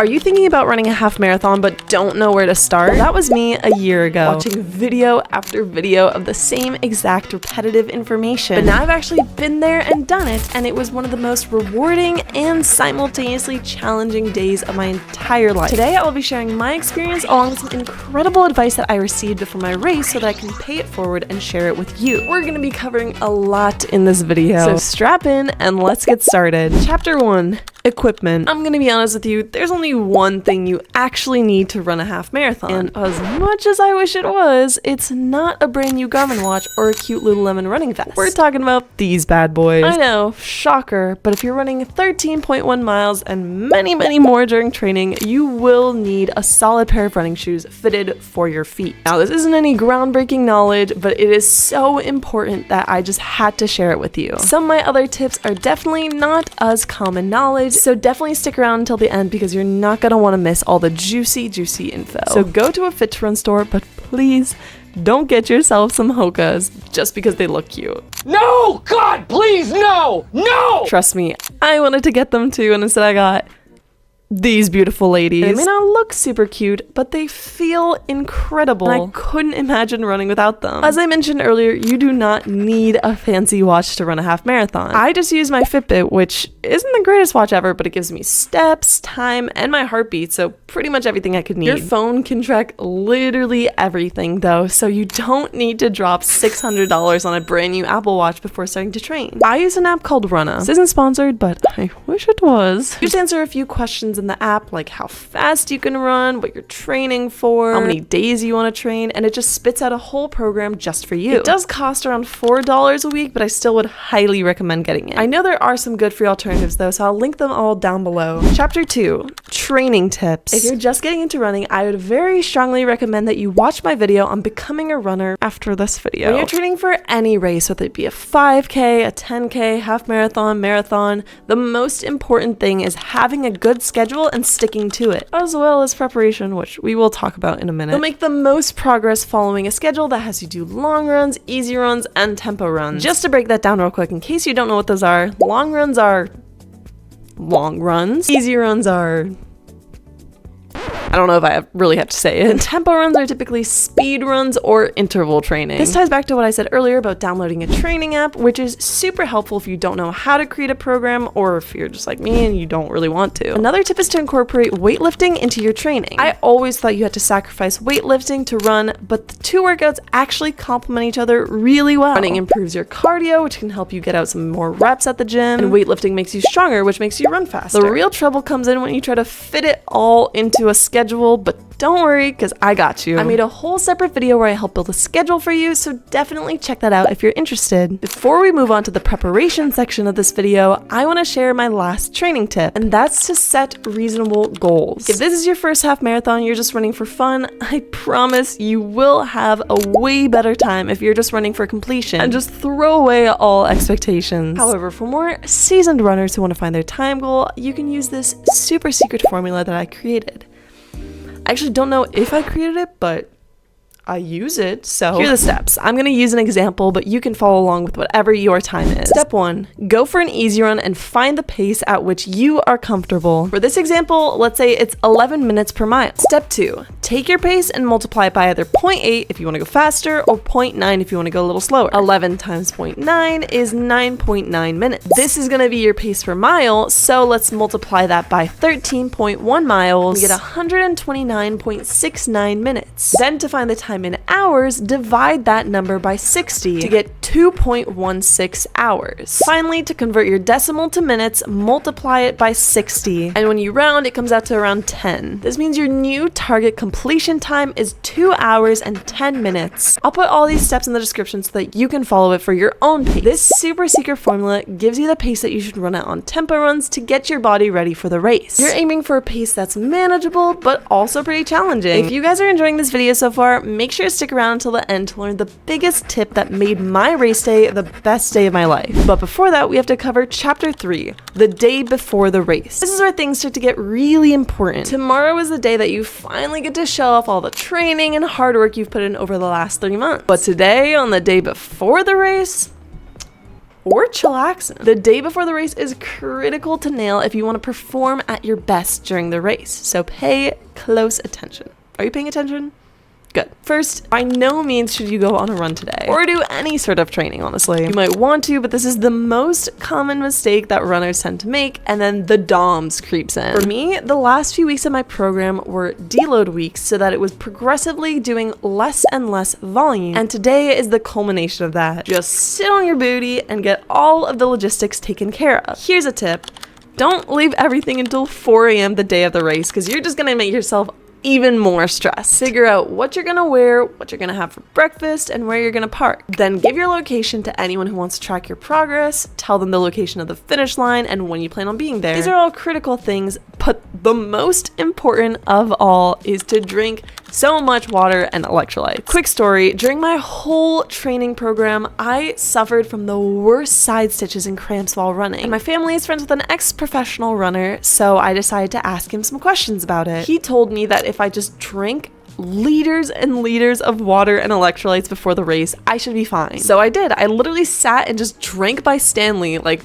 Are you thinking about running a half marathon but don't know where to start? That was me a year ago, watching video after video of the same exact repetitive information. But now I've actually been there and done it, and it was one of the most rewarding and simultaneously challenging days of my entire life. Today I will be sharing my experience along with some incredible advice that I received before my race so that I can pay it forward and share it with you. We're going to be covering a lot in this video, so strap in and let's get started. Chapter 1. Equipment. I'm gonna be honest with you, there's only one thing you actually need to run a half marathon. And as much as I wish it was, it's not a brand new Garmin watch or a cute Lululemon running vest. We're talking about these bad boys. I know, shocker, but if you're running 13.1 miles and many more during training, you will need a solid pair of running shoes fitted for your feet. Now, this isn't any groundbreaking knowledge, but it is so important that I just had to share it with you. Some of my other tips are definitely not as common knowledge, so definitely stick around until the end because you're not going to want to miss all the juicy info. So go to a Fit to Run store, but please don't get yourself some Hokas just because they look cute. No! God, please, no! No! Trust me, I wanted to get them too, and instead I got these beautiful ladies. They may not look super cute, but they feel incredible, and I couldn't imagine running without them. As I mentioned earlier, you do not need a fancy watch to run a half marathon. I just use my Fitbit, which isn't the greatest watch ever, but it gives me steps, time, and my heartbeat, so pretty much everything I could need. Your phone can track literally everything though, so you don't need to drop $600 on a brand new Apple Watch before starting to train. I use an app called Runna. This isn't sponsored, but I wish it was. You just answer a few questions in the app, like how fast you can run, what you're training for, how many days you want to train, and it just spits out a whole program just for you. It does cost around $4 a week, but I still would highly recommend getting it. I know there are some good free alternatives though, so I'll link them all down below. Chapter 2. Training tips. If you're just getting into running, I would very strongly recommend that you watch my video on becoming a runner after this video. When you're training for any race, whether it be a 5K, a 10K, half marathon, marathon, the most important thing is having a good schedule and sticking to it, as well as preparation, which we will talk about in a minute. You'll make the most progress following a schedule that has you do long runs, easy runs, and tempo runs. Just to break that down real quick, in case you don't know what those are, long runs are long runs, easy runs are, I don't know if I really have to say it. And tempo runs are typically speed runs or interval training. This ties back to what I said earlier about downloading a training app, which is super helpful if you don't know how to create a program or if you're just like me and you don't really want to. Another tip is to incorporate weightlifting into your training. I always thought you had to sacrifice weightlifting to run, but the two workouts actually complement each other really well. Running improves your cardio, which can help you get out some more reps at the gym, and weightlifting makes you stronger, which makes you run faster. The real trouble comes in when you try to fit it all into a schedule, but don't worry, because I got you. I made a whole separate video where I help build a schedule for you, so definitely check that out if you're interested. Before we move on to the preparation section of this video, I want to share my last training tip, and that's to set reasonable goals. If this is your first half marathon, you're just running for fun, I promise you will have a way better time if you're just running for completion and just throw away all expectations. However, for more seasoned runners who want to find their time goal, you can use this super secret formula that I created. I actually don't know if I created it, but I use it, so here are the steps. I'm going to use an example, but you can follow along with whatever your time is. Step 1, go for an easy run and find the pace at which you are comfortable. For this example, let's say it's 11 minutes per mile. Step 2, take your pace and multiply it by either 0.8 if you want to go faster or 0.9 if you want to go a little slower. 11 times 0.9 is 9.9 minutes. This is going to be your pace per mile, so let's multiply that by 13.1 miles and get 129.69 minutes. Then to find the time in hours, divide that number by 60 to get 2.16 hours. Finally, to convert your decimal to minutes, multiply it by 60, and when you round, it comes out to around 10. This means your new target completion time is 2 hours and 10 minutes. I'll put all these steps in the description so that you can follow it for your own pace. This super secret formula gives you the pace that you should run at on tempo runs to get your body ready for the race. You're aiming for a pace that's manageable, but also pretty challenging. If you guys are enjoying this video so far, make sure to stick around until the end to learn the biggest tip that made my race day the best day of my life. But before that, we have to cover chapter 3, the day before the race. This is where things start to get really important. Tomorrow is the day that you finally get to show off all the training and hard work you've put in over the last 3 months. But today, on the day before the race, or chillaxin. The day before the race is critical to nail if you want to perform at your best during the race, so pay close attention. Are you paying attention? Good. First, by no means should you go on a run today or do any sort of training, honestly. You might want to, but this is the most common mistake that runners tend to make, and then the DOMS creeps in. For me, the last few weeks of my program were deload weeks so that it was progressively doing less and less volume, and today is the culmination of that. Just sit on your booty and get all of the logistics taken care of. Here's a tip. Don't leave everything until 4 a.m. the day of the race, because you're just gonna make yourself even more stress. Figure out what you're gonna wear, what you're gonna have for breakfast, and where you're gonna park. Then give your location to anyone who wants to track your progress, tell them the location of the finish line and when you plan on being there. These are all critical things, but the most important of all is to drink so much water and electrolytes. Quick story, during my whole training program, I suffered from the worst side stitches and cramps while running. And my family is friends with an ex-professional runner, so I decided to ask him some questions about it. He told me that if I just drank liters and liters of water and electrolytes before the race, I should be fine. So I did. I literally sat and just drank by Stanley, like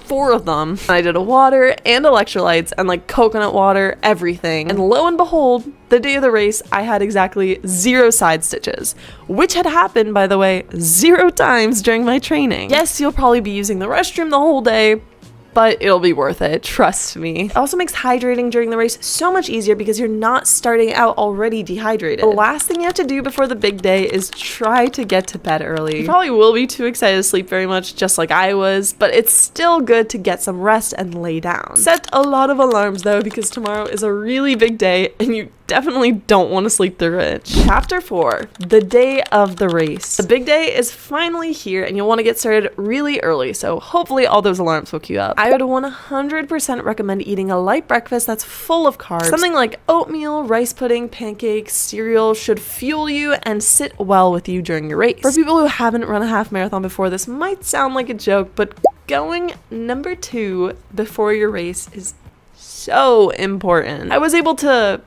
4 of them. I did a water and electrolytes and like coconut water, everything. And lo and behold, the day of the race, I had exactly 0 side stitches, which had happened, by the way, 0 times during my training. Yes, you'll probably be using the restroom the whole day, but it'll be worth it, trust me. It also makes hydrating during the race so much easier because you're not starting out already dehydrated. The last thing you have to do before the big day is try to get to bed early. You probably will be too excited to sleep very much, just like I was, but it's still good to get some rest and lay down. Set a lot of alarms though, because tomorrow is a really big day and you definitely don't want to sleep through it. Chapter 4, the day of the race. The big day is finally here and you'll want to get started really early, so hopefully all those alarms woke you up. I would 100% recommend eating a light breakfast that's full of carbs. Something like oatmeal, rice pudding, pancakes, cereal should fuel you and sit well with you during your race. For people who haven't run a half marathon before, this might sound like a joke, but going number 2 before your race is so important. I was able to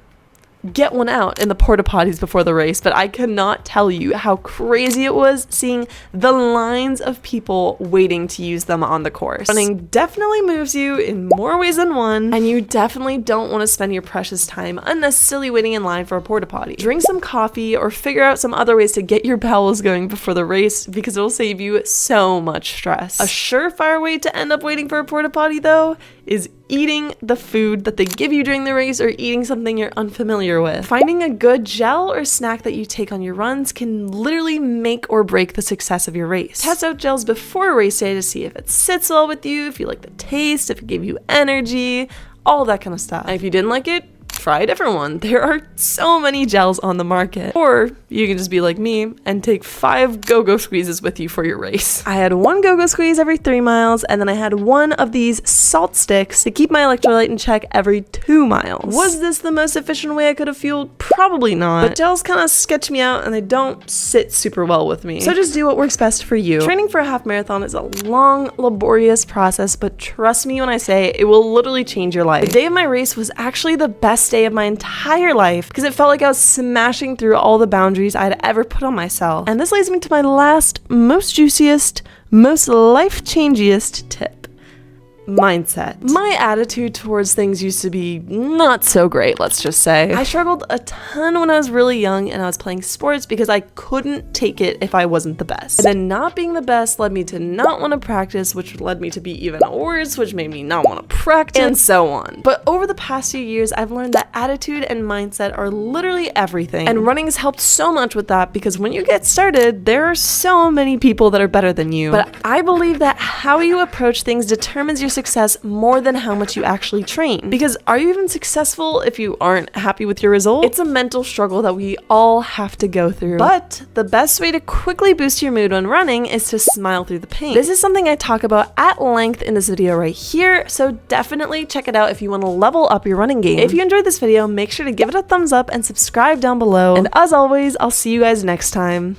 get one out in the porta potties before the race, but I cannot tell you how crazy it was seeing the lines of people waiting to use them on the course. Running definitely moves you in more ways than one, and you definitely don't want to spend your precious time unnecessarily waiting in line for a porta potty. Drink some coffee or figure out some other ways to get your bowels going before the race, because it will save you so much stress. A surefire way to end up waiting for a porta potty though is eating the food that they give you during the race or eating something you're unfamiliar with. Finding a good gel or snack that you take on your runs can literally make or break the success of your race. Test out gels before race day to see if it sits well with you, if you like the taste, if it gave you energy, all that kind of stuff. And if you didn't like it, try a different one. There are so many gels on the market. Or you can just be like me and take 5 go-go squeezes with you for your race. I had 1 go-go squeeze every 3 miles, and then I had 1 of these salt sticks to keep my electrolyte in check every 2 miles. Was this the most efficient way I could have fueled? Probably not. But gels kind of sketch me out and they don't sit super well with me. So just do what works best for you. Training for a half marathon is a long, laborious process, but trust me when I say it will literally change your life. The day of my race was actually the best day of my entire life because it felt like I was smashing through all the boundaries I'd ever put on myself. And this leads me to my last, most juiciest, most life-changiest tip. Mindset. My attitude towards things used to be not so great, let's just say. I struggled a ton when I was really young and I was playing sports because I couldn't take it if I wasn't the best. And then not being the best led me to not want to practice, which led me to be even worse, which made me not want to practice, and so on. But over the past few years, I've learned that attitude and mindset are literally everything. And running has helped so much with that because when you get started, there are so many people that are better than you. But I believe that how you approach things determines your success more than how much you actually train. Because are you even successful if you aren't happy with your result? It's a mental struggle that we all have to go through. But the best way to quickly boost your mood when running is to smile through the pain. This is something I talk about at length in this video right here, so definitely check it out if you want to level up your running game. If you enjoyed this video, make sure to give it a thumbs up and subscribe down below. And as always, I'll see you guys next time.